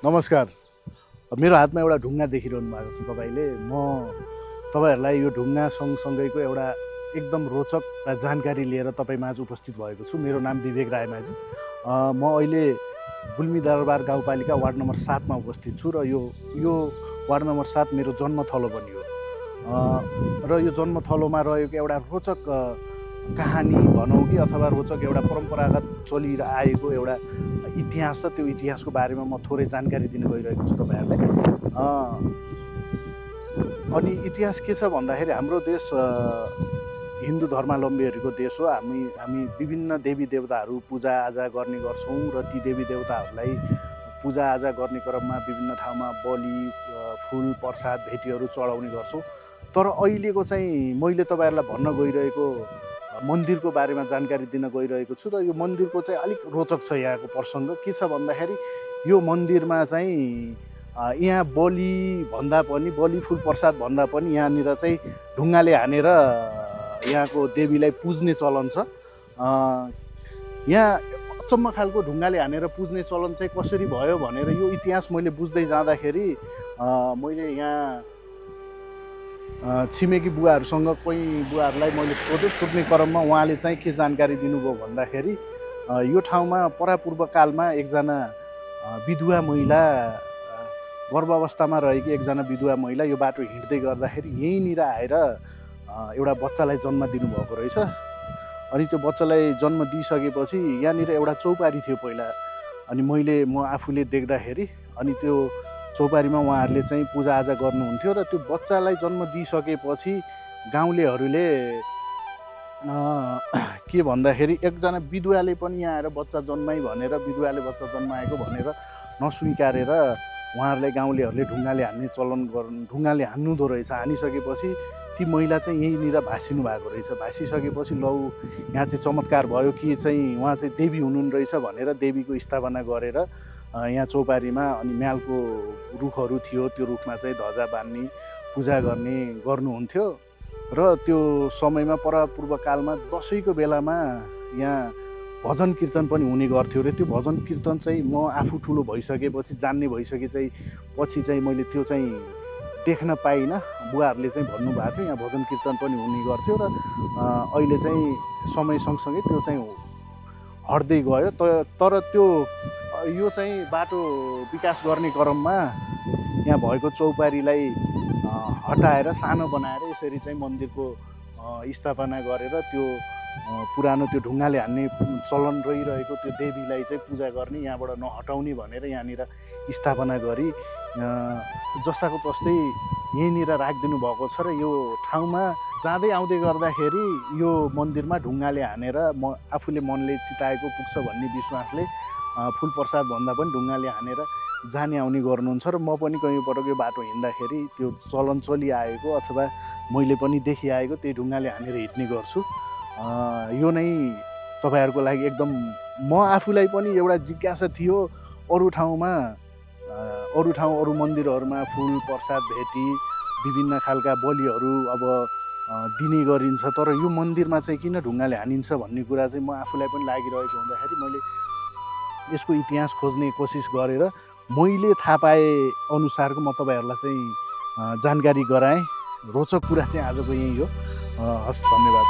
नमस्कार। मेरो हातमा एउटा ढुङ्गा देखिरहनु भएको छ तपाईँले। म तपाईँहरूलाई यो ढुङ्गा सँगसँगैको एउटा एकदम रोचक जानकारी लिएर तपाईँमाझ उपस्थित भएको छु। मेरो नाम विवेक रायमाझी। म अहिले गुल्मी दरबार गाउँपालिका वार्ड नम्बर 7 मा उपस्थित छु र यो वार्ड नम्बर 7 मेरो जन्मथलो पनि हो। र यो जन्मथलोमा रहेको एउटा रोचक कहानी भनौँ कि अथवा रोचक एउटा परम्परागत चलिआएको एउटा इतिहास छ। त्यो इतिहासको बारेमा म थोरै जानकारी दिन गइरहेको छु तपाईँहरूलाई। अनि इतिहास के छ भन्दाखेरि हाम्रो देश हिन्दू धर्मावलम्बीहरूको देश हो। हामी विभिन्न देवी देवताहरू पूजाआजा गर्ने गर्छौँ र ती देवी देवताहरूलाई पूजाआजा गर्ने क्रममा विभिन्न ठाउँमा बलि फुल प्रसाद भेटीहरू चढाउने गर्छौँ। तर अहिलेको चाहिँ मैले तपाईँहरूलाई भन्न गइरहेको मन्दिरको बारेमा जानकारी दिन गइरहेको छु र यो मन्दिरको चाहिँ अलिक रोचक छ। यहाँको प्रसङ्ग के छ भन्दाखेरि यो मन्दिरमा चाहिँ यहाँ बलि भन्दा पनि बलि फुल प्रसाद भन्दा पनि यहाँनिर चाहिँ ढुङ्गाले हानेर यहाँको देवीलाई पुज्ने चलन छ। यहाँ अचम्म खालको ढुङ्गाले हानेर पुज्ने चलन चाहिँ कसरी भयो भनेर यो इतिहास मैले बुझ्दै जाँदाखेरि मैले यहाँ छिमेकी बुवाहरूसँग कोही बुवाहरूलाई मैले सोध्ने क्रममा उहाँले चाहिँ के जानकारी दिनुभयो भन्दाखेरि यो ठाउँमा परापूर्वकालमा एकजना विधुवा महिला गर्भावस्थामा रहेकी एकजना विधुवा महिला यो बाटो हिँड्दै गर्दाखेरि यहीँनिर आएर एउटा बच्चालाई जन्म दिनुभएको रहेछ। अनि त्यो बच्चालाई जन्म दिइसकेपछि यहाँनिर एउटा चौपारी थियो पहिला। अनि म आफूले देख्दाखेरि अनि त्यो चौपारीमा उहाँहरूले चाहिँ पूजाआजा गर्नुहुन्थ्यो र त्यो बच्चालाई जन्म दिइसकेपछि गाउँलेहरूले के भन्दाखेरि एकजना विधुवाले पनि यहाँ आएर बच्चा जन्माइ भनेर विधुवाले बच्चा जन्माएको भनेर नस्वीकारेर उहाँहरूलाई गाउँलेहरूले ढुङ्गाले हान्ने चलन ढुङ्गाले हान्नुहुँदो रहेछ। हानिसकेपछि ती महिला चाहिँ यहीँनिर भाँसिनु भएको रहेछ। भाँसिसकेपछि लौ यहाँ चाहिँ चमत्कार भयो कि चाहिँ उहाँ चाहिँ देवी हुनुहुन्न रहेछ भनेर देवीको स्थापना गरेर यहाँ चौपारीमा अनि म्यालको रुखहरू थियो, त्यो रुखमा चाहिँ ध्वजा बान्ने पूजा गर्नुहुन्थ्यो। र त्यो समयमा परापूर्वकालमा दसैँको बेलामा यहाँ भजन कीर्तन पनि हुने गर्थ्यो र त्यो भजन कीर्तन चाहिँ म आफू ठुलो भइसकेपछि जान्ने भइसके चाहिँ पछि चाहिँ मैले त्यो चाहिँ देख्न पाइनँ। बुवाहरूले चाहिँ भन्नुभएको थियो यहाँ भजन कीर्तन पनि हुने गर्थ्यो र अहिले चाहिँ समय सँगसँगै त्यो चाहिँ हट्दै गयो। तर त्यो यो चाहिँ बाटो विकास गर्ने क्रममा यहाँ भएको चौपारीलाई हटाएर सानो बनाएर यसरी चाहिँ मन्दिरको स्थापना गरेर त्यो पुरानो त्यो ढुङ्गाले हान्ने चलन रहिरहेको त्यो देवीलाई चाहिँ पूजा गर्ने यहाँबाट नहटाउने भनेर यहाँनिर स्थापना गरी जस्ताको तस्तै यहीँनिर राखिदिनु भएको छ। र यो ठाउँमा जाँदै आउँदै गर्दाखेरि यो मन्दिरमा ढुङ्गाले हानेर आफूले मनले चिताएको पुग्छ भन्ने विश्वासले फुल प्रसाद भन्दा पनि ढुङ्गाले हानेर जाने आउने गर्नुहुन्छ। र म पनि कहीँपटक यो बाटो हिँड्दाखेरि त्यो चलन चलिआएको अथवा मैले पनि देखिआएको त्यही ढुङ्गाले हानेर हिँड्ने गर्छु। यो नै तपाईँहरूको लागि एकदम म आफूलाई पनि एउटा जिज्ञासा थियो। अरू मन्दिरहरूमा फुल प्रसाद भेटी विभिन्न खालका बलिहरू अब दिने गरिन्छ, तर यो मन्दिरमा चाहिँ किन ढुङ्गाले हानिन्छ भन्ने कुरा चाहिँ म आफूलाई पनि लागिरहेको हुँदाखेरि मैले यसको इतिहास खोज्ने कोसिस गरेर मैले थाहा पाए अनुसारको म तपाईँहरूलाई चाहिँ जानकारी गराएँ। रोचक कुरा चाहिँ आजको यही हो। हस्, धन्यवाद।